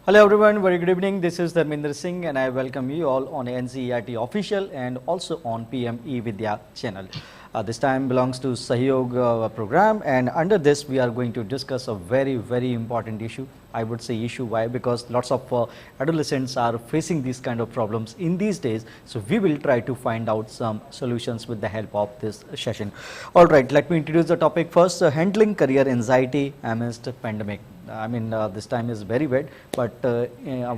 Hello everyone, very good evening. This is Dharmendra Singh and I welcome you all on ncertofficial Official and also on PM eVIDYA channel. This time belongs to Sahyog program, and under this we are going to discuss a very important issue. I would say issue, why? Because lots of adolescents are facing these kind of problems in these days. So we will try to find out some solutions with the help of this session. All right, let me introduce the topic first. Handling career anxiety amidst pandemic. I mean, this time is very bad, but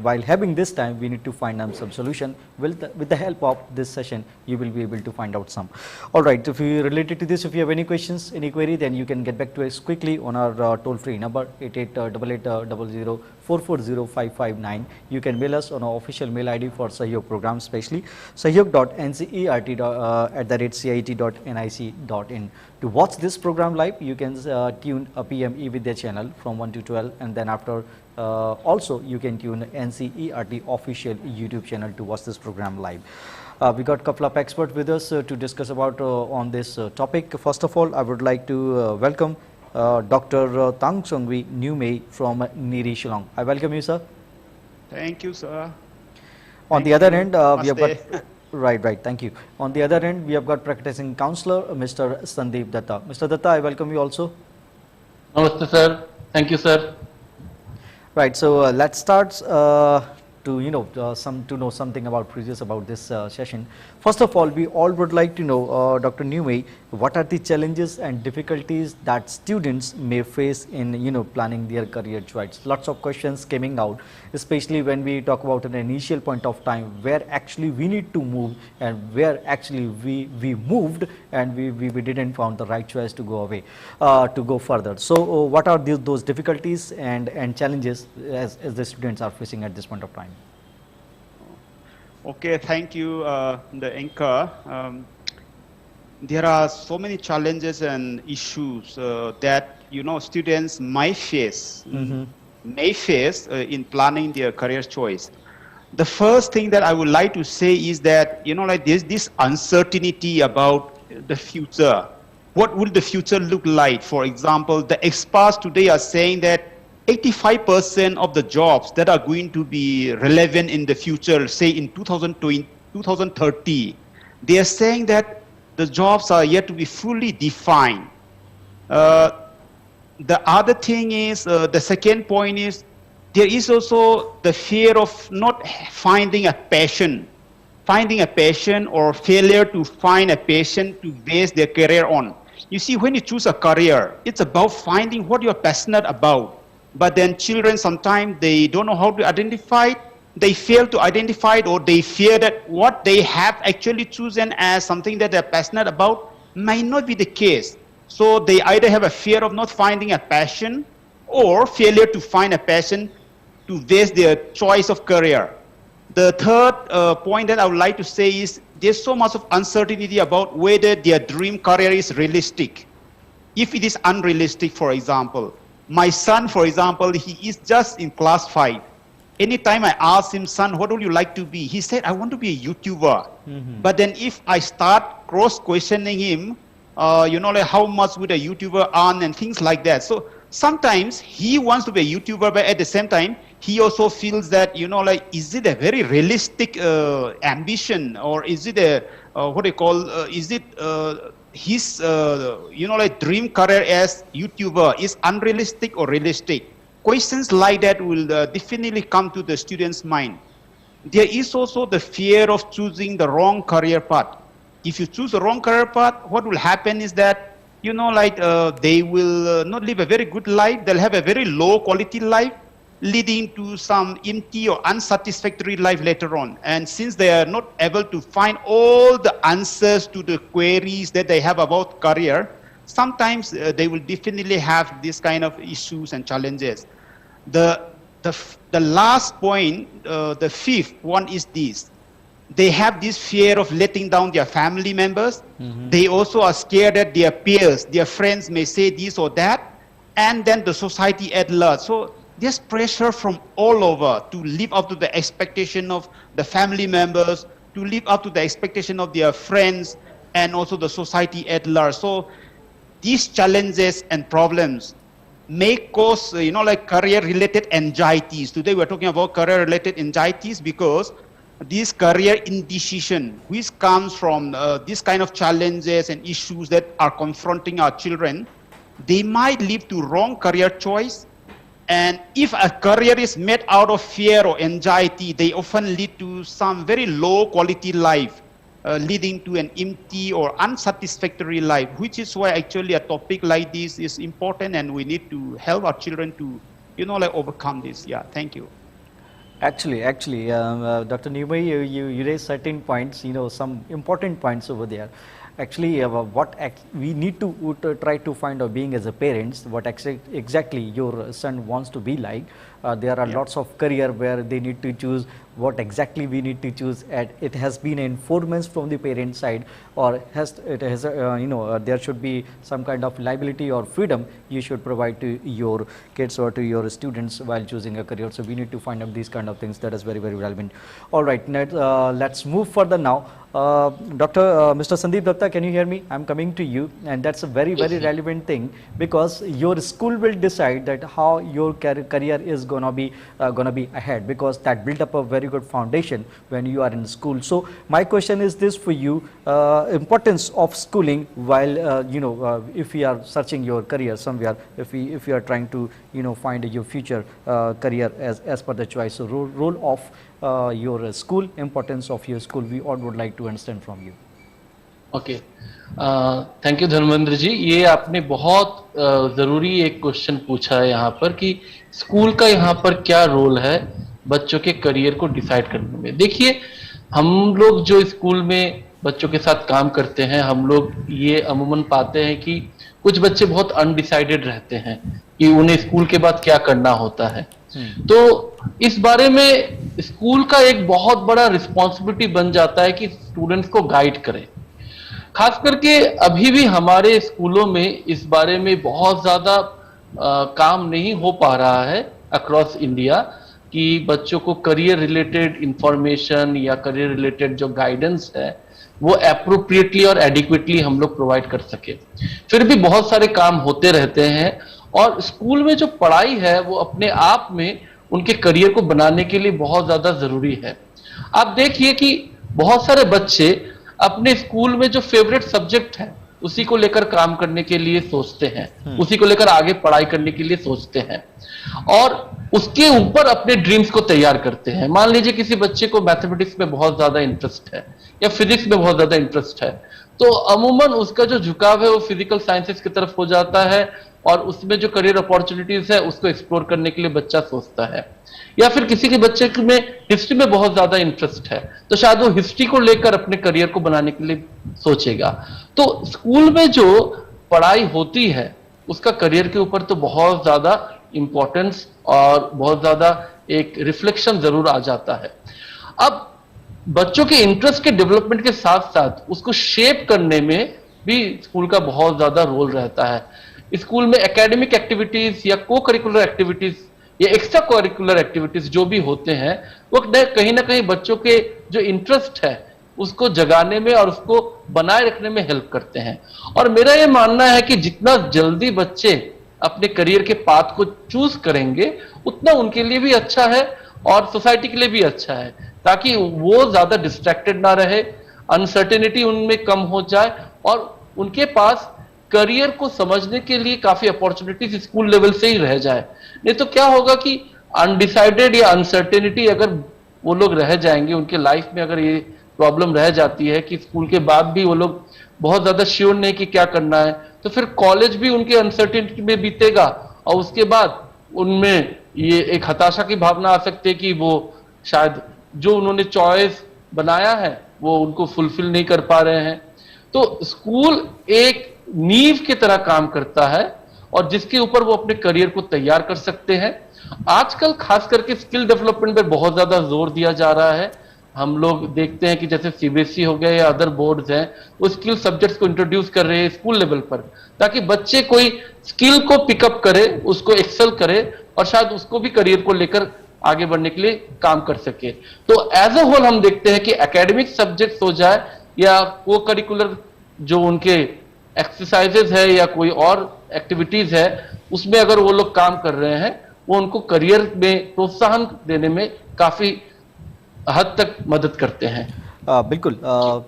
while having this time, we need to find some solution. With the help of this session, you will be able to find out some. All right, if you related to this, if you have any questions, any query, then you can get back to us quickly on our toll-free number 888800440559. You can mail us on our official mail ID for Sahyog program, especially sahyog.ncert@cit.nic.in. To watch this program live, you can tune a PM eVIDYA channel from 1 to 12, and then after also you can tune NCERT official YouTube channel to watch this program live. We got a couple of experts with us to discuss about on this topic. First of all, I would like to welcome Dr. Tang Songwi Newmei from Niri Shillong. I welcome you, sir. Thank you, sir. On the other end, we have got right. Thank you. On the other end, we have got practicing counselor, Mr. Sandeep Datta. Mr. Datta, I welcome you also. Namaste, sir. Thank you, sir. Right. So let's start to know something about this session. First of all, we all would like to know, Dr. Newmei, what are the challenges and difficulties that students may face in planning their career choice. Lots of questions coming out, especially when we talk about an initial point of time where actually we need to move and where actually we moved and we didn't found the right choice to go away to go further. So what are those difficulties and challenges as the students are facing at this point of time? Okay, thank you, the anchor. There are so many challenges and issues that students might face in planning their career choice. The first thing that I would like to say is that there's this uncertainty about the future. What will the future look like? For example, the experts today are saying that 85% of the jobs that are going to be relevant in the future, say in 2030, they are saying that the jobs are yet to be fully defined. The other thing is, the second point is, there is also the fear of not finding a passion or failure to find a passion to base their career on. You see, when you choose a career, it's about finding what you're passionate about. But then children sometimes they don't know how to identify it, they fail to identify it, or they fear that what they have actually chosen as something that they're passionate about might not be the case. So they either have a fear of not finding a passion or failure to find a passion to base their choice of career. The third point that I would like to say is there's so much of uncertainty about whether their dream career is realistic. If it is unrealistic, for example, my son, for example, he is just in class 5. Anytime I ask him, son, what would you like to be? He said, I want to be a YouTuber. But then if I start cross-questioning him, like how much would a YouTuber earn and things like that. So sometimes he wants to be a YouTuber, but at the same time, he also feels that, is it a very realistic ambition, or is it a, his dream career as YouTuber is unrealistic or realistic? Questions like that will definitely come to the student's mind. There is also the fear of choosing the wrong career path. If you choose the wrong career path, what will happen is that they will not live a very good life. They'll have a very low quality life, leading to some empty or unsatisfactory life later on. And since they are not able to find all the answers to the queries that they have about career, sometimes they will definitely have this kind of issues and challenges. The last point, the fifth one is this. They have this fear of letting down their family members. They also are scared that their peers, their friends may say this or that, and then the society at large. So there's pressure from all over to live up to the expectation of the family members, to live up to the expectation of their friends, and also the society at large. So these challenges and problems may cause, like career-related anxieties. Today we're talking about career-related anxieties because this career indecision, which comes from this kind of challenges and issues that are confronting our children, they might lead to wrong career choice. And if a career is made out of fear or anxiety, they often lead to some very low quality life, leading to an empty or unsatisfactory life, which is why actually a topic like this is important and we need to help our children to, like overcome this. Yeah, thank you. Actually, Dr. Nimai, you raised certain points, some important points over there. Actually, we need to try to find out, being as a parents, what exactly your son wants to be like. There are lots of career where they need to choose what exactly we need to choose. It has been informants from the parent side, or there should be some kind of liability or freedom you should provide to your kids or to your students while choosing a career. So we need to find out these kind of things. That is very, very relevant. All right, let's move further now. Mr. Sandeep Datta, can you hear me? I'm coming to you, and that's a very, very relevant thing, because your school will decide that how your career is gonna be ahead, because that built up a very good foundation when you are in school. So my question is this for you: importance of schooling while if we are searching your career somewhere, if we are trying to find your future career as per the choice. So role of your school, importance of your school, we all would like to understand from you. ओके, thank you Dharmendra ji. ये आपने बहुत जरूरी एक question पूछा है यहाँ पर कि स्कूल का यहाँ पर क्या रोल है बच्चों के करियर को डिसाइड करने में। देखिए, हम लोग जो स्कूल में बच्चों के साथ काम करते हैं, हम लोग ये अमूमन पाते हैं कि कुछ बच्चे बहुत अनडिसाइडेड रहते हैं कि उन्हें स्कूल के बाद क्या करना होता है। तो इस बारे में स्कूल का एक बहुत बड़ा रिस्पॉन्सिबिलिटी बन जाता है कि स्टूडेंट्स को गाइड करें। खास करके अभी भी हमारे स्कूलों में इस बारे में बहुत ज्यादा काम नहीं हो पा रहा है अक्रॉस इंडिया कि बच्चों को करियर रिलेटेड इंफॉर्मेशन या करियर रिलेटेड जो गाइडेंस है वो एप्रोप्रिएटली और एडिक्वेटली हम लोग प्रोवाइड कर सके। फिर भी बहुत सारे काम होते रहते हैं, और स्कूल में जो पढ़ाई है वो अपने आप में उनके करियर को बनाने के लिए बहुत ज्यादा जरूरी है। आप देखिए कि बहुत सारे बच्चे अपने स्कूल में जो फेवरेट सब्जेक्ट है उसी को लेकर काम करने के लिए सोचते हैं, उसी को लेकर आगे पढ़ाई करने के लिए सोचते हैं और उसके ऊपर अपने ड्रीम्स को तैयार करते हैं। मान लीजिए किसी बच्चे को मैथमेटिक्स में बहुत ज्यादा इंटरेस्ट है या फिजिक्स में बहुत ज्यादा इंटरेस्ट है, तो अमूमन उसका जो झुकाव है वो फिजिकल साइंसेस की तरफ हो जाता है और उसमें जो करियर अपॉर्चुनिटीज है उसको एक्सप्लोर करने के लिए बच्चा सोचता है। या फिर किसी के बच्चे में हिस्ट्री में बहुत ज्यादा इंटरेस्ट है तो शायद वो हिस्ट्री को लेकर अपने करियर को बनाने के लिए सोचेगा। तो स्कूल में जो पढ़ाई होती है उसका करियर के ऊपर तो बहुत ज्यादा इंपॉर्टेंस और बहुत ज्यादा एक रिफ्लेक्शन जरूर आ जाता है। अब बच्चों के इंटरेस्ट के डेवलपमेंट के साथ साथ उसको शेप करने में भी स्कूल का बहुत ज्यादा रोल रहता है। स्कूल में एकेडमिक एक्टिविटीज या को करिकुलर एक्टिविटीज या एक्स्ट्रा करिकुलर एक्टिविटीज जो भी होते हैं वो कहीं ना कहीं बच्चों के जो इंटरेस्ट है उसको जगाने में और उसको बनाए रखने में हेल्प करते हैं। और मेरा ये मानना है कि जितना जल्दी बच्चे अपने करियर के पाथ को चूज करेंगे उतना उनके लिए भी अच्छा है और सोसाइटी के लिए भी अच्छा है, ताकि वो ज्यादा डिस्ट्रैक्टेड ना रहे, अनसर्टेनिटी उनमें कम हो जाए और उनके पास करियर को समझने के लिए काफी अपॉर्चुनिटीज स्कूल लेवल से ही रह जाए। नहीं तो क्या होगा कि अनडिसाइडेड या अनसर्टेनिटी अगर वो लोग रह जाएंगे, उनके लाइफ में अगर ये प्रॉब्लम रह जाती है कि स्कूल के बाद भी वो लोग बहुत ज्यादा श्योर नहीं कि क्या करना है, तो फिर कॉलेज भी उनके अनसर्टेनिटी में बीतेगा और उसके बाद उनमें ये एक हताशा की भावना आ सकती है कि वो शायद जो उन्होंने चॉइस बनाया है वो उनको फुलफिल नहीं कर पा रहे हैं। तो स्कूल एक नींव की तरह काम करता है और जिसके ऊपर वो अपने करियर को तैयार कर सकते हैं। आजकल खास करके स्किल डेवलपमेंट पे बहुत ज्यादा जोर दिया जा रहा है। हम लोग देखते हैं कि जैसे सीबीएसई हो गया या अदर बोर्ड्स हैं वो स्किल सब्जेक्ट्स को इंट्रोड्यूस कर रहे हैं स्कूल लेवल पर, ताकि बच्चे कोई स्किल को पिकअप करे, उसको एक्सेल करे और शायद उसको भी करियर को लेकर आगे बढ़ने के लिए काम कर सके। तो एज अ होल हम देखते हैं कि एकेडमिक सब्जेक्ट्स हो जाए या को करिकुलर जो उनके एक्सरसाइजेज है या कोई और एक्टिविटीज है, उसमें अगर वो लोग काम कर रहे हैं, वो उनको करियर में प्रोत्साहन देने में काफी हद तक मदद करते हैं। बिल्कुल।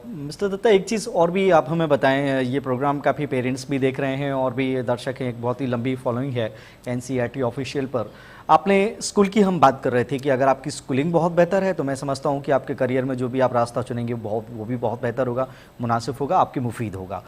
मिस्टर दत्ता, एक चीज़ और भी आप हमें बताएं, ये प्रोग्राम काफ़ी पेरेंट्स भी देख रहे हैं और भी दर्शक हैं, एक बहुत ही लंबी फॉलोइंग है एनसीईआरटी ऑफिशियल पर। आपने स्कूल की हम बात कर रहे थे कि अगर आपकी स्कूलिंग बहुत बेहतर है तो मैं समझता हूँ कि आपके करियर में जो भी आप रास्ता चुनेंगे वो भी बहुत बेहतर होगा, मुनासिब होगा, आपके मुफीद होगा।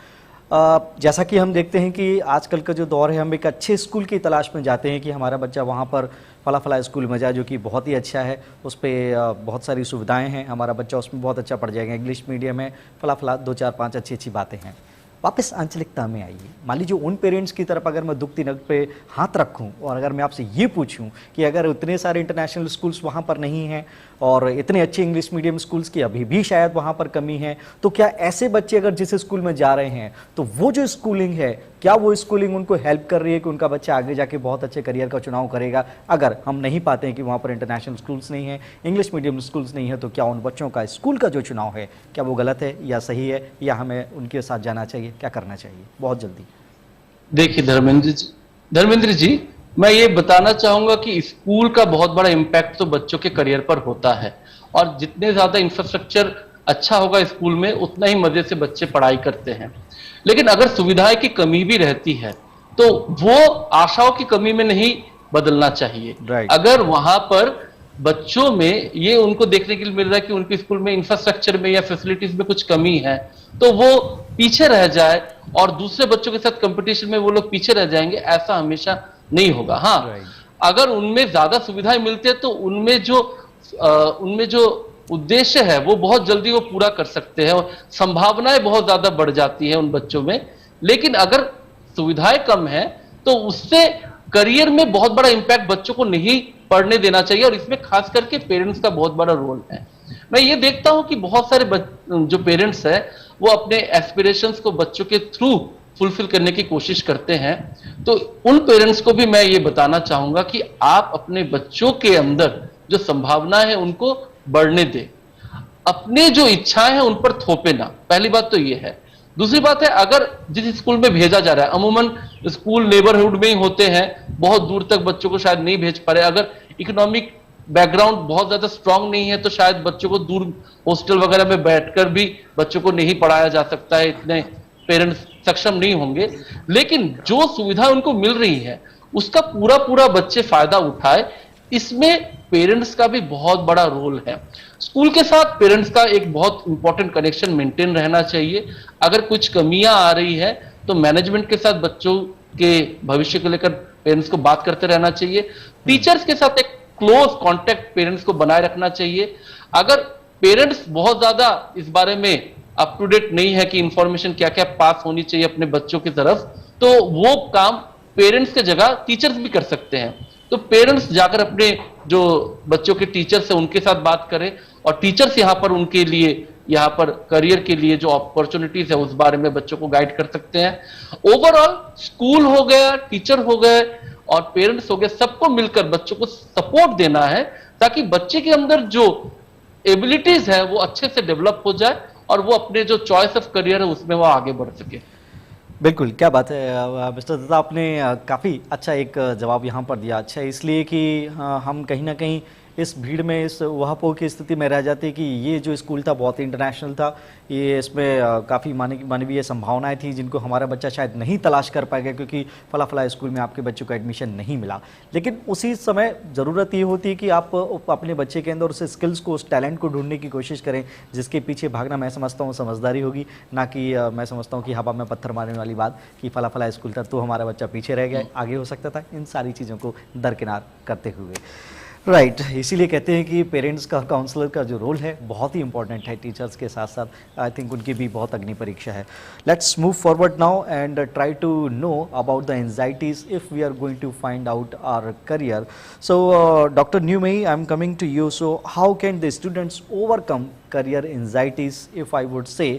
जैसा कि हम देखते हैं कि आजकल का जो दौर है, हम एक अच्छे स्कूल की तलाश में जाते हैं कि हमारा बच्चा वहाँ पर फला फला स्कूल में जाए जो कि बहुत ही अच्छा है, उस पर बहुत सारी सुविधाएं हैं, हमारा बच्चा उसमें बहुत अच्छा पढ़ जाएगा, इंग्लिश मीडियम है, फला फला 2 4 5 अच्छी अच्छी बातें हैं। वापस आंचलिकता में आइए। मान लीजिए उन पेरेंट्स की तरफ अगर मैं दुखती नक पे हाथ रखूं और अगर मैं आपसे ये पूछूं कि अगर इतने सारे इंटरनेशनल स्कूल्स वहाँ पर नहीं हैं और इतने अच्छे इंग्लिश मीडियम स्कूल्स की अभी भी शायद वहाँ पर कमी है, तो क्या ऐसे बच्चे अगर जिस स्कूल में जा रहे हैं तो वो जो स्कूलिंग है, क्या वो स्कूलिंग उनको हेल्प कर रही है कि उनका बच्चा आगे जाके बहुत अच्छे करियर का चुनाव करेगा? अगर हम नहीं पाते हैं कि वहाँ पर इंटरनेशनल स्कूल्स नहीं हैं, इंग्लिश मीडियम स्कूल्स नहीं है, तो क्या उन बच्चों का स्कूल का जो चुनाव है क्या वो गलत है या सही है, या हमें उनके साथ जाना चाहिए, क्या करना चाहिए? बहुत जल्दी। देखिए धर्मेंद्र जी, मैं ये बताना चाहूंगा कि स्कूल का बहुत बड़ा इम्पैक्ट तो बच्चों के करियर पर होता है, और जितने ज्यादा इंफ्रास्ट्रक्चर अच्छा होगा स्कूल में, उतना ही मजे से बच्चे पढ़ाई करते हैं। लेकिन अगर सुविधाएं की कमी भी रहती है तो वो आशाओं की कमी में नहीं बदलना चाहिए। Right. अगर वहां पर बच्चों में ये उनको देखने के लिए मिल रहा है कि उनके स्कूल में इंफ्रास्ट्रक्चर में या फैसिलिटीज में कुछ कमी है, तो वो पीछे रह जाए और दूसरे बच्चों के साथ कंपटीशन में वो लोग पीछे रह जाएंगे, ऐसा हमेशा नहीं होगा। हाँ, Right. अगर उनमें ज्यादा सुविधाएं मिलती है तो उनमें जो उद्देश्य है वो बहुत जल्दी वो पूरा कर सकते हैं और संभावनाएं बहुत ज्यादा बढ़ जाती है उन बच्चों में। लेकिन अगर सुविधाएं कम है तो उससे करियर में बहुत बड़ा इंपैक्ट बच्चों को नहीं पढ़ने देना चाहिए, और इसमें खास करके पेरेंट्स का बहुत बड़ा रोल है। मैं ये देखता हूं कि बहुत सारे जो पेरेंट्स हैं वो अपने एस्पिरेशंस को बच्चों के थ्रू फुलफिल करने की कोशिश करते हैं। तो उन पेरेंट्स को भी मैं ये बताना चाहूंगा कि आप अपने बच्चों के अंदर जो संभावना है उनको बढ़ने दें, अपने जो इच्छाएं हैं उन पर थोपे ना। पहली बात तो ये है। दूसरी बात है, अगर जिस स्कूल में भेजा जा रहा है, अमूमन स्कूल नेबरहुड में ही होते हैं, बहुत दूर तक बच्चों को शायद नहीं भेज पा रहे। अगर इकोनॉमिक बैकग्राउंड बहुत ज्यादा स्ट्रांग नहीं है तो शायद बच्चों को दूर हॉस्टल वगैरह में बैठकर भी बच्चों को नहीं पढ़ाया जा सकता है, इतने पेरेंट्स सक्षम नहीं होंगे। लेकिन जो सुविधा उनको मिल रही है उसका पूरा पूरा बच्चे फायदा उठाए, इसमें पेरेंट्स का भी बहुत बड़ा रोल है। स्कूल के साथ पेरेंट्स का एक बहुत इंपॉर्टेंट कनेक्शन मेंटेन रहना चाहिए। अगर कुछ कमियां आ रही है तो मैनेजमेंट के साथ बच्चों के भविष्य को लेकर पेरेंट्स को बात करते रहना चाहिए। टीचर्स के साथ एक क्लोज कांटेक्ट पेरेंट्स को बनाए रखना चाहिए। अगर पेरेंट्स बहुत ज्यादा इस बारे में अप टू डेट नहीं है कि इंफॉर्मेशन क्या क्या पास होनी चाहिए अपने बच्चों की तरफ, तो वो काम पेरेंट्स की जगह टीचर्स भी कर सकते हैं। तो पेरेंट्स जाकर अपने जो बच्चों के टीचर्स हैं उनके साथ बात करें, और टीचर्स यहाँ पर उनके लिए, यहाँ पर करियर के लिए जो अपॉर्चुनिटीज है उस बारे में बच्चों को गाइड कर सकते हैं। ओवरऑल स्कूल हो गया, टीचर हो गए और पेरेंट्स हो गए, सबको मिलकर बच्चों को सपोर्ट देना है ताकि बच्चे के अंदर जो एबिलिटीज है वो अच्छे से डेवलप हो जाए और वो अपने जो चॉइस ऑफ करियर है उसमें वो आगे बढ़ सके। बिल्कुल, क्या बात है मिस्टर दत्ता, आपने काफ़ी अच्छा एक जवाब यहाँ पर दिया। अच्छा, इसलिए कि हम कहीं ना कहीं इस भीड़ में, इस वहापों की स्थिति में रह जाते कि ये जो स्कूल था बहुत ही इंटरनेशनल था, ये इसमें काफ़ी मानवीय संभावनाएं थी जिनको हमारा बच्चा शायद नहीं तलाश कर पाएगा क्योंकि फला फला स्कूल में आपके बच्चों को एडमिशन नहीं मिला। लेकिन उसी समय ज़रूरत ये होती है कि आप अपने बच्चे के अंदर उस स्किल्स को, उस टैलेंट को ढूंढने की कोशिश करें जिसके पीछे भागना, मैं समझता हूँ, समझदारी होगी, ना कि मैं समझता हूँ कि हवा में पत्थर मारने वाली बात कि फला फला स्कूल था तो हमारा बच्चा पीछे रह गया, आगे हो सकता था, इन सारी चीज़ों को दरकिनार करते हुए। राइट, इसीलिए कहते हैं कि पेरेंट्स का, काउंसलर का जो रोल है बहुत ही इंपॉर्टेंट है। टीचर्स के साथ साथ आई थिंक उनकी भी बहुत अग्नि परीक्षा है। Let's move forward now and try to know about the anxieties if we are going to find out our career. So doctor Newmei, I am coming to you. So how can the students overcome career anxieties, if I would say,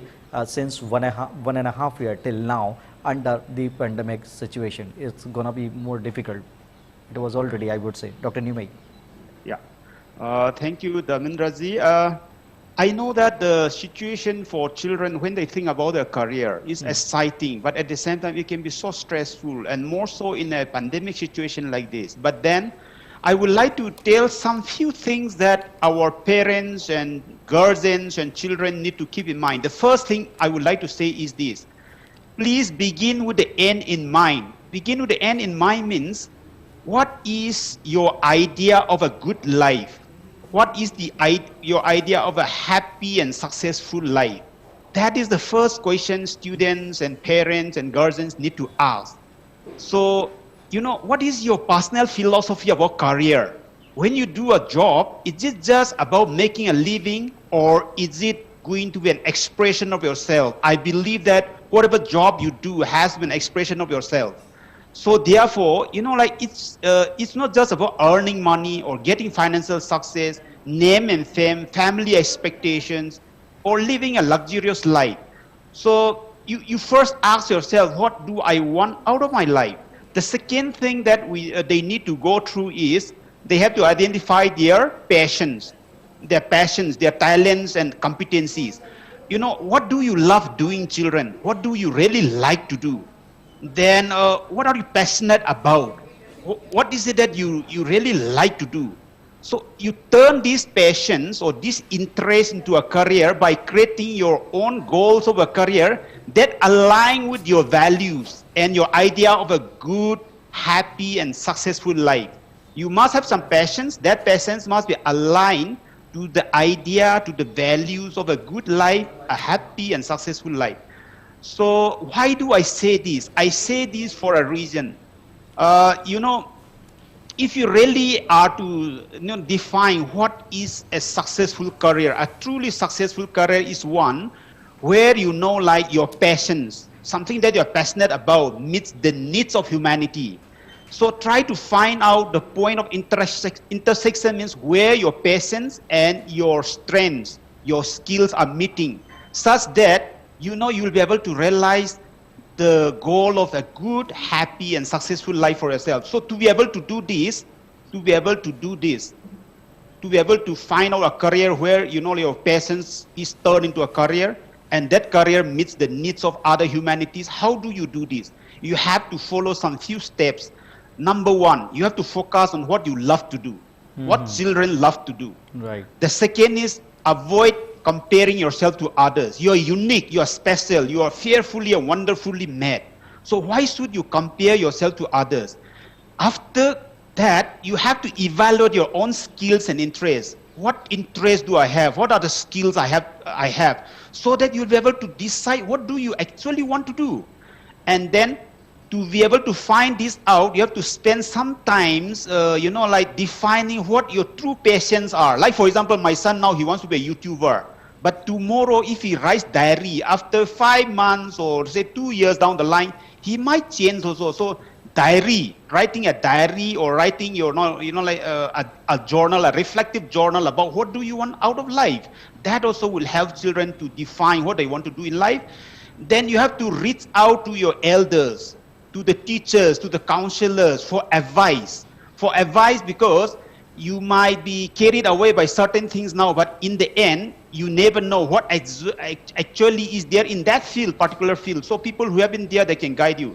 since one and a half year till now under the pandemic situation? It's gonna be more difficult. It was already, I would say. Dr. Numei. Yeah. Thank you, Dharmendra ji. I know that the situation for children when they think about their career is exciting, but at the same time it can be so stressful, and more so in a pandemic situation like this. But then I would like to tell some few things that our parents and guardians and children need to keep in mind. The first thing I would like to say is this. Please begin with the end in mind. Begin with the end in mind means, what is your idea of a good life? What is your idea of a happy and successful life? That is the first question students and parents and guardians need to ask. So, what is your personal philosophy about career? When you do a job, is it just about making a living, or is it going to be an expression of yourself? I believe that whatever job you do has to be an expression of yourself. So therefore, it's not just about earning money or getting financial success, name and fame, family expectations, or living a luxurious life. So you first ask yourself, what do I want out of my life? The second thing that they need to go through is they have to identify their passions, their talents and competencies. What do you love doing, children? What do you really like to do? Then what are you passionate about? What is it that you really like to do? So you turn these passions or this interest into a career by creating your own goals of a career that align with your values and your idea of a good, happy and successful life. You must have some passions. That passions must be aligned to the idea, to the values of a good life, a happy and successful life. So why do I say this? I say this for a reason. If you really are to define what is a successful career, a truly successful career is one where your passions, something that you're passionate about meets the needs of humanity. So try to find out the point of intersection means where your passions and your strengths, your skills are meeting, such that you'll be able to realize the goal of a good, happy and successful life for yourself. So to be able to do this, to be able to find out a career where your passions is turned into a career and that career meets the needs of other humanities, how do you do this? You have to follow some few steps. Number one, you have to focus on what you love to do, what children love to do. Right. The second is avoid comparing yourself to others. You are unique, you are special, you are fearfully and wonderfully made. So why should you compare yourself to others? After that, you have to evaluate your own skills and interests. What interests do I have? What are the skills I have? So that you'll be able to decide what do you actually want to do. And then to be able to find this out, you have to spend some times, defining what your true passions are. Like for example, my son now, he wants to be a YouTuber. But tomorrow, if he writes diary, after 5 months or say 2 years down the line, he might change also. So writing a diary or writing your, a journal, a reflective journal about what do you want out of life. That also will help children to define what they want to do in life. Then you have to reach out to your elders, to the teachers, to the counselors for advice. Because you might be carried away by certain things now, but in the end, you never know what actually is there in that particular field. So people who have been there, they can guide you.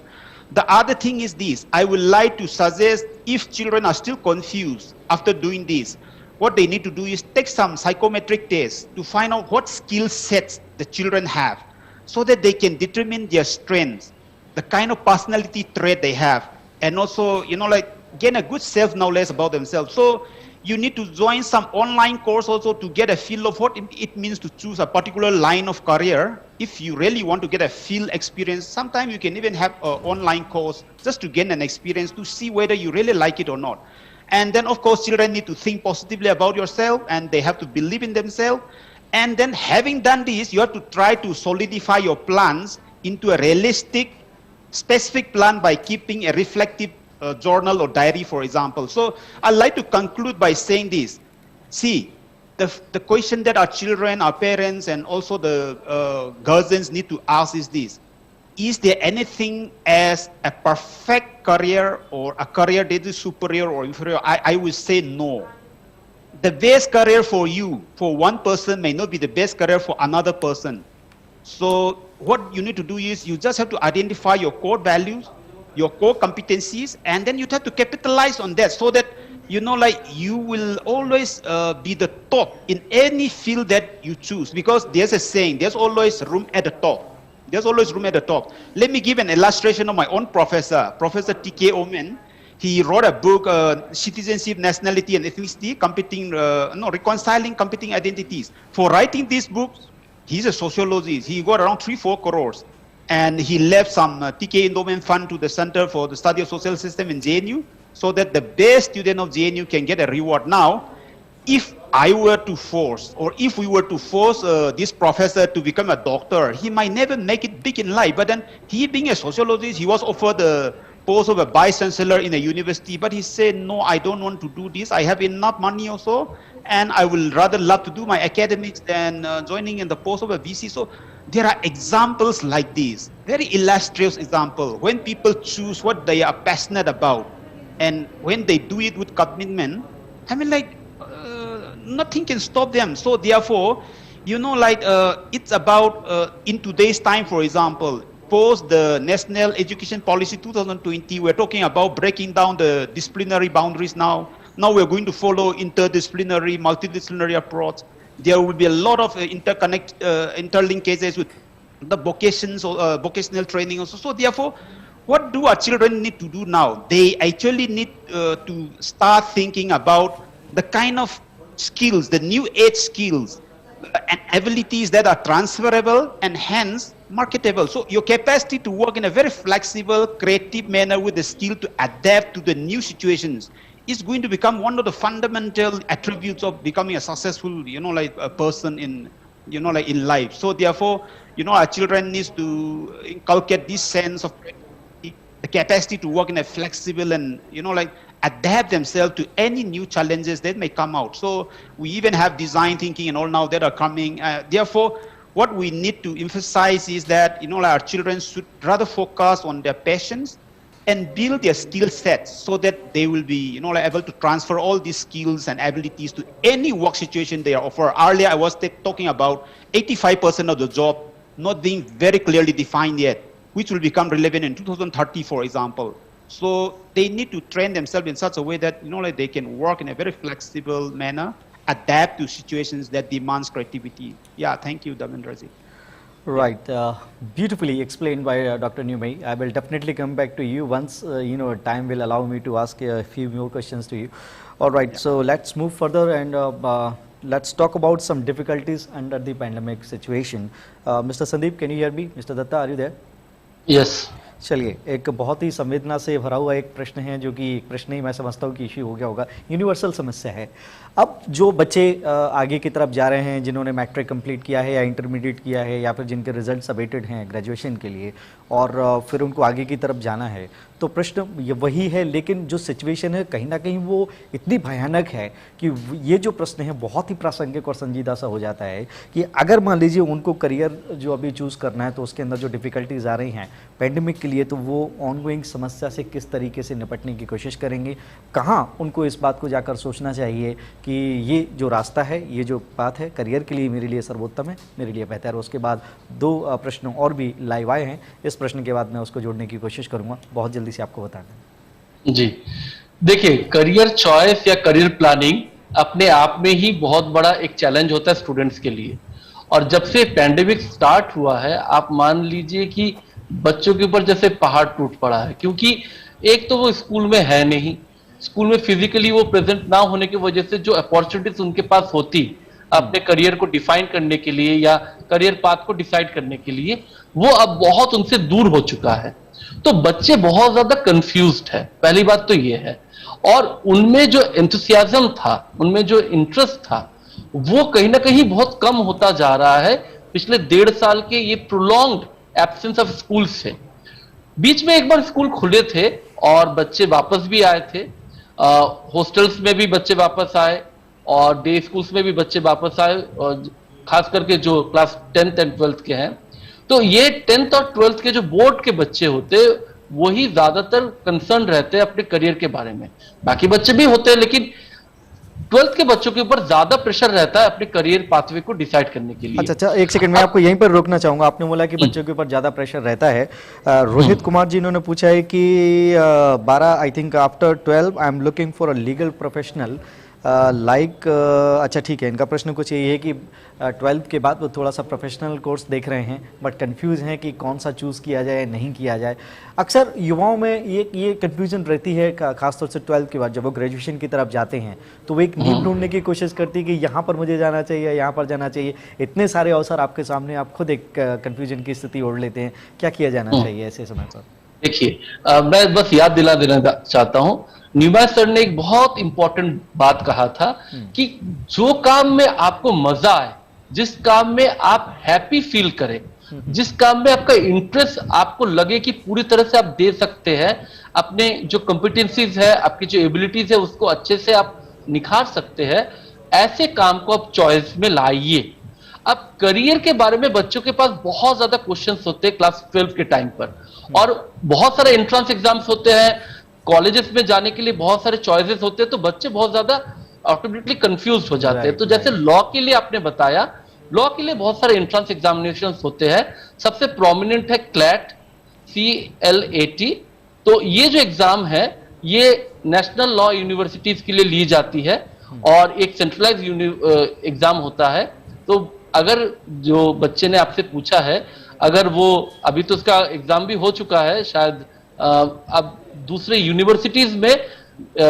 The other thing is this. I would like to suggest, if children are still confused after doing this, what they need to do is take some psychometric tests to find out what skill sets the children have, so that they can determine their strengths, the kind of personality trait they have, and also, gain a good self-knowledge about themselves. So you need to join some online course also to get a feel of what it means to choose a particular line of career. If you really want to get a field experience, sometimes you can even have an online course just to gain an experience to see whether you really like it or not. And then, of course, children need to think positively about yourself and they have to believe in themselves. And then having done this, you have to try to solidify your plans into a realistic, specific plan by keeping a reflective journal or diary, for example. So I'd like to conclude by saying this. See, the question that our children, our parents, and also the guardians need to ask is this. Is there anything as a perfect career or a career that is superior or inferior? I will say no. the best career for you, for one person, may not be the best career for another person. So what you need to do is you just have to identify your core values, your core competencies, and then you have to capitalize on that so that, you know, like you will always be the top in any field that you choose, because there's a saying, there's always room at the top. There's always room at the top. Let me give an illustration of my own professor, Professor T.K. Omen. He wrote a book, Citizenship, Nationality and Ethnicity, reconciling competing identities. For writing this book, he's a sociologist. He got around 3-4 crores. And he left some T.K. Endowment Fund to the Center for the Study of Social System in JNU, so that the best student of JNU can get a reward. Now, if I were to force, or if we were to force this professor to become a doctor, he might never make it big in life. But then he, being a sociologist, he was offered the post of a vice chancellor in a university, but he said, no, I don't want to do this. I have enough money also, and I will rather love to do my academics than joining in the post of a VC. So there are examples like this, very illustrious example, when people choose what they are passionate about, and when they do it with commitment, I mean, like, nothing can stop them. So therefore, you know, like, it's about, in today's time, for example, post the National Education Policy 2020, we're talking about breaking down the disciplinary boundaries now. Now we're going to follow interdisciplinary, multidisciplinary approach. There will be a lot of interlinkages with the vocations or vocational training also. So therefore, what do our children need to do now? They actually need to start thinking about the kind of skills, the new age skills and abilities that are transferable and hence marketable. So your capacity to work in a very flexible, creative manner with the skill to adapt to the new situations is going to become one of the fundamental attributes of becoming a successful, you know, like a person in, you know, like in life. So therefore, you know, our children needs to inculcate this sense of the capacity to work in a flexible and, you know, like adapt themselves to any new challenges that may come out. So we even have design thinking and all now that are coming. Therefore, what we need to emphasize is that, you know, like our children should rather focus on their passions and build their skill sets so that they will be, you know, like able to transfer all these skills and abilities to any work situation they are offered. Earlier, I was talking about 85% of the job not being very clearly defined yet, which will become relevant in 2030, for example. So they need to train themselves in such a way that, you know, like they can work in a very flexible manner, adapt to situations that demands creativity. Yeah, thank you, Davendraji. Right, beautifully explained by Dr. Newmay. I will definitely come back to you once, you know, time will allow me to ask a few more questions to you. All right, yeah. So let's move further and let's talk about some difficulties under the pandemic situation. Mr. Sandeep, can you hear me? Mr. Datta, are you there? Yes. चलिए, एक बहुत ही संवेदना से भरा हुआ एक प्रश्न है जो कि एक प्रश्न ही मैं समझता हूँ कि इश्यू हो गया होगा, यूनिवर्सल समस्या है। अब जो बच्चे आगे की तरफ जा रहे हैं, जिन्होंने मैट्रिक कंप्लीट किया है या इंटरमीडिएट किया है या फिर जिनके रिजल्ट्स अवेटेड हैं ग्रेजुएशन के लिए और फिर उनको आगे की तरफ जाना है, तो प्रश्न ये वही है, लेकिन जो सिचुएशन है कहीं ना कहीं वो इतनी भयानक है कि ये जो प्रश्न है बहुत ही प्रासंगिक और संजीदा सा हो जाता है कि अगर मान लीजिए उनको करियर जो अभी चूज़ करना है तो उसके अंदर जो डिफ़िकल्टीज आ रही हैं पैंडेमिक के लिए, तो वो ऑनगोइंग समस्या से किस तरीके से निपटने की कोशिश करेंगे, कहाँ उनको इस बात को जाकर सोचना चाहिए कि ये जो रास्ता है, ये जो बात है करियर के लिए मेरे लिए सर्वोत्तम है, मेरे लिए बेहतर है। उसके बाद दो प्रश्न और भी लाइव आए हैं, इस प्रश्न के बाद मैं उसको जोड़ने की कोशिश करूँगा, बहुत जल्दी से आपको बताना। जी देखिए, करियर चॉइस या करियर प्लानिंग अपने आप में ही बहुत बड़ा एक चैलेंज होता है स्टूडेंट्स के लिए। और जब से पैंडेमिक स्टार्ट हुआ है, आप मान लीजिए कि बच्चों के ऊपर जैसे पहाड़ टूट पड़ा है, क्योंकि एक तो वो स्कूल में है नहीं, स्कूल में फिजिकली वो प्रेजेंट ना होने की वजह से जो अपॉर्चुनिटीज उनके पास होती अपने करियर को डिफाइन करने के लिए या करियर पाथ को डिसाइड करने के लिए, वो अब बहुत उनसे दूर हो चुका है। तो बच्चे बहुत ज्यादा कंफ्यूज्ड है, पहली बात तो ये है। और उनमें जो एंथुसियाज्म था, उनमें जो इंटरेस्ट था, वो कहीं ना कहीं बहुत कम होता जा रहा है पिछले 1.5 साल के ये प्रोलॉन्ग्ड एब्सेंस ऑफ स्कूल से। बीच में एक बार स्कूल खुले थे और बच्चे वापस भी आए थे, हॉस्टल्स में भी बच्चे वापस आए और डे स्कूल्स में भी बच्चे वापस आए, और खास करके जो क्लास 10th एंड 12th के हैं। तो ये 10th और 12th के जो बोर्ड के बच्चे होते, वही ज्यादातर कंसर्न रहते हैं अपने करियर के बारे में। बाकी बच्चे भी होते हैं, लेकिन ट्वेल्थ के बच्चों के ऊपर ज्यादा प्रेशर रहता है अपने करियर पाथवे को डिसाइड करने के लिए। अच्छा, एक सेकंड, मैं आपको यहीं पर रोकना चाहूंगा। आपने बोला कि बच्चों के ऊपर ज्यादा प्रेशर रहता है। रोहित कुमार जी इन्होंने पूछा है कि 12 I think after 12 I am looking for a legal professional like. अच्छा ठीक है, इनका प्रश्न कुछ यही है कि 12th के बाद वो थोड़ा सा प्रोफेशनल कोर्स देख रहे हैं बट कंफ्यूज हैं कि कौन सा चूज़ किया जाए नहीं किया जाए। अक्सर युवाओं में ये कन्फ्यूजन रहती है, खासतौर से 12th के बाद जब वो ग्रेजुएशन की तरफ जाते हैं तो वो एक नीड ढूंढने की कोशिश करती है कि यहाँ पर मुझे जाना चाहिए, यहाँ पर जाना चाहिए। इतने सारे अवसर आपके सामने, आप खुद एक कन्फ्यूजन की स्थिति ओढ़ लेते हैं। क्या किया जाना चाहिए ऐसे समय पर? देखिए, मैं बस याद दिला देना चाहता हूँ, न्यूमैन सर ने एक बहुत इंपॉर्टेंट बात कहा था कि जो काम में आपको मजा आए, जिस काम में आप हैप्पी फील करें, जिस काम में आपका इंटरेस्ट आपको लगे कि पूरी तरह से आप दे सकते हैं, अपने जो कॉम्पिटेंसीज है, आपकी जो एबिलिटीज है, उसको अच्छे से आप निखार सकते हैं, ऐसे काम को आप चॉइस में लाइए। अब करियर के बारे में बच्चों के पास बहुत ज्यादा क्वेश्चंस होते हैं क्लास 12 के टाइम पर, और बहुत सारे एंट्रेंस एग्जाम्स होते हैं, कॉलेजेस में जाने के लिए बहुत सारे चॉइसेस होते हैं, तो बच्चे बहुत ज्यादा ऑटोमेटिकली कंफ्यूज हो जाते हैं। तो जैसे लॉ के लिए आपने बताया, लॉ के लिए बहुत सारे एंट्रेंस एग्जामिनेशंस होते हैं। सबसे प्रोमिनेंट है क्लैट, CLAT। तो ये जो एग्जाम है ये नेशनल लॉ यूनिवर्सिटीज के लिए ली जाती है और एक सेंट्रलाइज एग्जाम होता है। तो अगर जो बच्चे ने आपसे पूछा है, अगर वो अभी तो उसका एग्जाम भी हो चुका है शायद, अब दूसरे यूनिवर्सिटीज में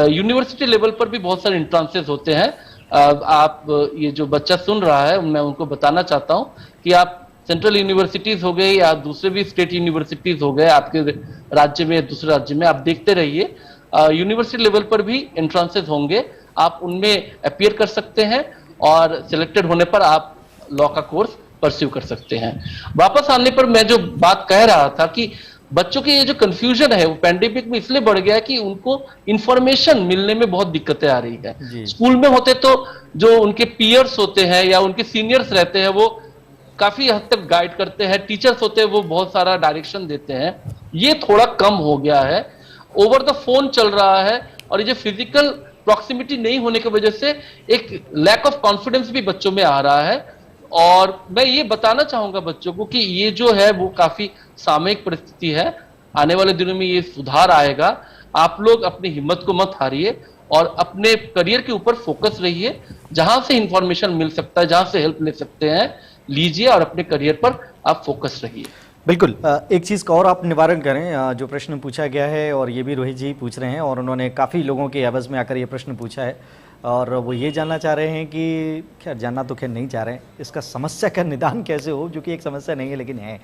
यूनिवर्सिटी लेवल पर भी बहुत सारे इंट्रांसेस होते हैं। आप ये जो बच्चा सुन रहा है, मैं उनको बताना चाहता हूं कि आप सेंट्रल यूनिवर्सिटीज हो गए या दूसरे भी स्टेट यूनिवर्सिटीज हो गए आपके राज्य में, दूसरे राज्य में, आप देखते रहिए यूनिवर्सिटी लेवल पर भी एंट्रांसेस होंगे, आप उनमें अपीयर कर सकते हैं और सिलेक्टेड होने पर आप लॉ का कोर्स परस्यू कर सकते हैं। वापस आने पर मैं जो बात कह रहा था कि बच्चों के ये जो कंफ्यूजन है वो पैंडेमिक में इसलिए बढ़ गया है कि उनको इंफॉर्मेशन मिलने में बहुत दिक्कतें आ रही है। स्कूल में होते तो जो उनके पीयर्स होते हैं या उनके सीनियर्स रहते हैं वो काफी हद तक गाइड करते हैं, टीचर्स होते हैं वो बहुत सारा डायरेक्शन देते हैं, ये थोड़ा कम हो गया है। ओवर द फोन चल रहा है और ये जो फिजिकल प्रॉक्सिमिटी नहीं होने की वजह से एक लैक ऑफ कॉन्फिडेंस भी बच्चों में आ रहा है। और मैं ये बताना चाहूंगा बच्चों को कि ये जो है वो काफी सामयिक परिस्थिति है, आने वाले दिनों में ये सुधार आएगा। आप लोग अपनी हिम्मत को मत हारिए और अपने करियर के ऊपर फोकस रहिए। जहां से इंफॉर्मेशन मिल सकता है, जहां से हेल्प ले सकते हैं, लीजिए और अपने करियर पर आप फोकस रहिए। बिल्कुल, एक चीज़ का और आप निवारण करें, जो प्रश्न पूछा गया है और ये भी रोहित जी पूछ रहे हैं और उन्होंने काफ़ी लोगों के आवाज़ में आकर ये प्रश्न पूछा है और वो ये जानना चाह रहे हैं कि खैर जानना तो खैर नहीं चाह रहे हैं, इसका समस्या का निदान कैसे हो, जो कि एक समस्या नहीं है लेकिन है।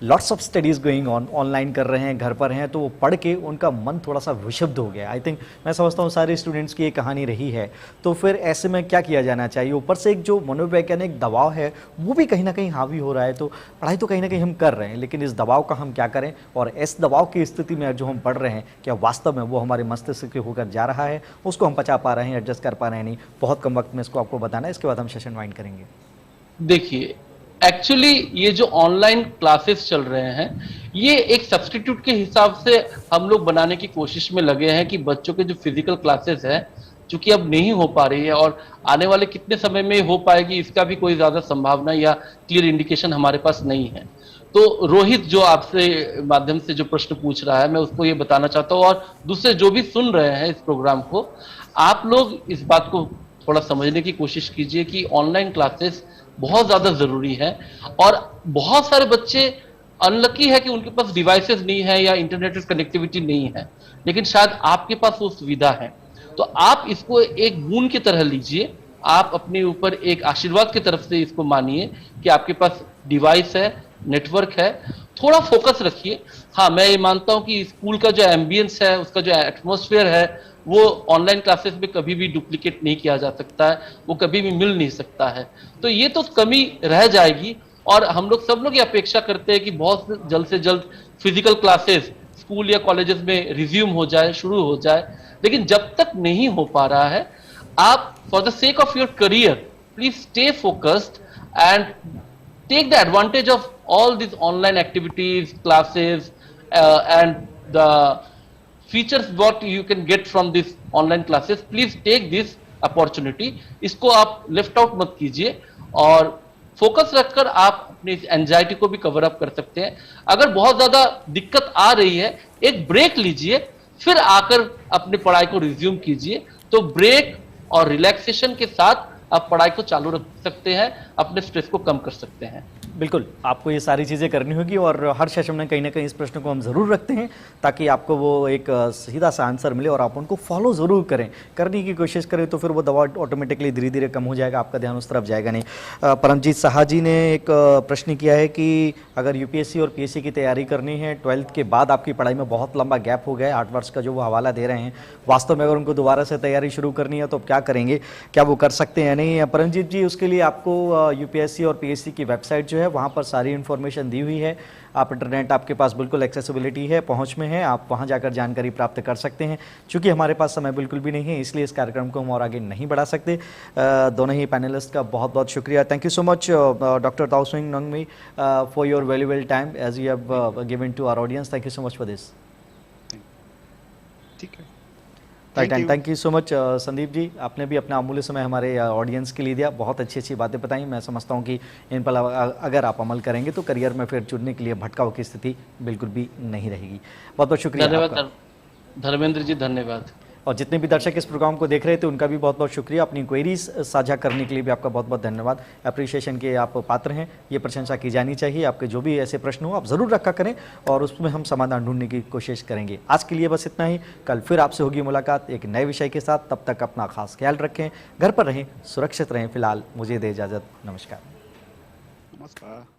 Lots of studies going online कर रहे हैं, घर पर हैं, तो वो पढ़ के उनका मन थोड़ा सा विक्षुब्ध हो गया। आई थिंक मैं समझता हूँ सारे स्टूडेंट्स की ये कहानी रही है। तो फिर ऐसे में क्या किया जाना चाहिए? ऊपर से एक जो मनोवैज्ञानिक दबाव है वो भी कहीं ना कहीं हावी हो रहा है। तो पढ़ाई तो कहीं ना कहीं हम कर रहे हैं, लेकिन इस दबाव का हम क्या करें, और इस दबाव की स्थिति में जो हम पढ़ रहे हैं क्या वास्तव में वो हमारे मस्तिष्क के होकर जा रहा है, उसको हम पचा पा रहे हैं, एडजस्ट कर पा रहे हैं नहीं। बहुत कम वक्त में इसको आपको बताना है, इसके बाद हम सेशन वाइंड करेंगे। देखिए, एक्चुअली ये जो ऑनलाइन क्लासेस चल रहे हैं ये एक सब्स्टिट्यूट के हिसाब से हम लोग बनाने की कोशिश में लगे हैं कि बच्चों के जो फिजिकल क्लासेस है चूंकि अब नहीं हो पा रही है और आने वाले कितने समय में हो पाएगी इसका भी कोई ज्यादा संभावना या क्लियर इंडिकेशन हमारे पास नहीं है। तो रोहित जो आपसे माध्यम से जो प्रश्न पूछ रहा है मैं उसको ये बताना चाहता हूँ और दूसरे जो भी सुन रहे हैं इस प्रोग्राम को, आप लोग इस बात को थोड़ा समझने की कोशिश कीजिए कि ऑनलाइन क्लासेस बहुत ज्यादा जरूरी है और बहुत सारे बच्चे अनलकी है कि उनके पास डिवाइसेस नहीं है या इंटरनेट कनेक्टिविटी नहीं है, लेकिन शायद आपके पास वो सुविधा है। तो आप इसको एक गुण की तरह लीजिए, आप अपने ऊपर एक आशीर्वाद की तरफ से इसको मानिए कि आपके पास डिवाइस है, नेटवर्क है, थोड़ा फोकस रखिए। हाँ, मैं ये मानता हूं कि स्कूल का जो एम्बियंस है, उसका जो एटमॉस्फेयर है, वो ऑनलाइन क्लासेस में कभी भी डुप्लीकेट नहीं किया जा सकता है, वो कभी भी मिल नहीं सकता है। तो ये तो कमी रह जाएगी और हम लोग सब लोग ये अपेक्षा करते हैं कि बहुत जल्द से जल्द फिजिकल क्लासेस स्कूल या कॉलेजेस में रिज्यूम हो जाए, शुरू हो जाए। लेकिन जब तक नहीं हो पा रहा है, आप for the sake of your career please stay focused and take the advantage of all these online activities, classes, and the features what you can get from these online classes. Please take this opportunity, इसको आप left out मत कीजिए और focus रखकर आप अपनी anxiety को भी कवर अप कर सकते हैं। अगर बहुत ज्यादा दिक्कत आ रही है, एक ब्रेक लीजिए, फिर आकर अपनी पढ़ाई को रिज्यूम कीजिए। तो ब्रेक और रिलैक्सेशन के साथ आप पढ़ाई को चालू रख सकते हैं, अपने स्ट्रेस को कम कर सकते हैं। बिल्कुल, आपको ये सारी चीज़ें करनी होगी और हर सेशन में कहीं ना कहीं इस प्रश्न को हम ज़रूर रखते हैं ताकि आपको वो एक सीधा सा आंसर मिले और आप उनको फॉलो ज़रूर करें, करने की कोशिश करें, तो फिर वो दवा ऑटोमेटिकली धीरे धीरे कम हो जाएगा, आपका ध्यान उस तरफ जाएगा नहीं। परमजीत साहा जी ने एक प्रश्न किया है कि अगर यूपीएससी और पीएससी की तैयारी करनी है, 12th के बाद आपकी पढ़ाई में बहुत लंबा गैप हो गया है, 8 वर्ष का जो वो हवाला दे रहे हैं, वास्तव में अगर उनको दोबारा से तैयारी शुरू करनी है तो क्या करेंगे, क्या वो कर सकते हैं या नहीं? परमजीत जी, उसके लिए आपको यूपीएससी और पीएससी की वेबसाइट जो है वहाँ पर सारी इन्फॉर्मेशन दी हुई है। आप इंटरनेट आपके पास बिल्कुल एक्सेसिबिलिटी है, पहुंच में है, आप वहां जाकर जानकारी प्राप्त कर सकते हैं। चूंकि हमारे पास समय बिल्कुल भी नहीं है, इसलिए इस कार्यक्रम को हम और आगे नहीं बढ़ा सकते। दोनों ही पैनलिस्ट का बहुत बहुत शुक्रिया। Thank you so much doctor Taosing Nongmei for your valuable time as you have given to our audience. Thank you so much for this. ठीक है, thank you so much Sandeep ji, आपने भी अपना अमूल्य समय हमारे ऑडियंस के लिए दिया, बहुत अच्छी अच्छी बातें बताई। मैं समझता हूँ कि इन पर अगर आप अमल करेंगे तो करियर में फिर चुनने के लिए भटकाव की स्थिति बिल्कुल भी नहीं रहेगी। बहुत बहुत शुक्रिया। धन्यवाद धर्मेंद्र जी, धन्यवाद। और जितने भी दर्शक इस प्रोग्राम को देख रहे थे उनका भी बहुत बहुत शुक्रिया। अपनी क्वेरीज साझा करने के लिए भी आपका बहुत बहुत धन्यवाद। अप्रिशिएशन के आप पात्र हैं, ये प्रशंसा की जानी चाहिए। आपके जो भी ऐसे प्रश्न हो आप ज़रूर रखा करें और उसमें हम समाधान ढूंढने की कोशिश करेंगे। आज के लिए बस इतना ही, कल फिर आपसे होगी मुलाकात एक नए विषय के साथ। तब तक अपना खास ख्याल रखें, घर पर रहें, सुरक्षित रहें। फिलहाल मुझे दे इजाज़त, नमस्कार। नमस्कार।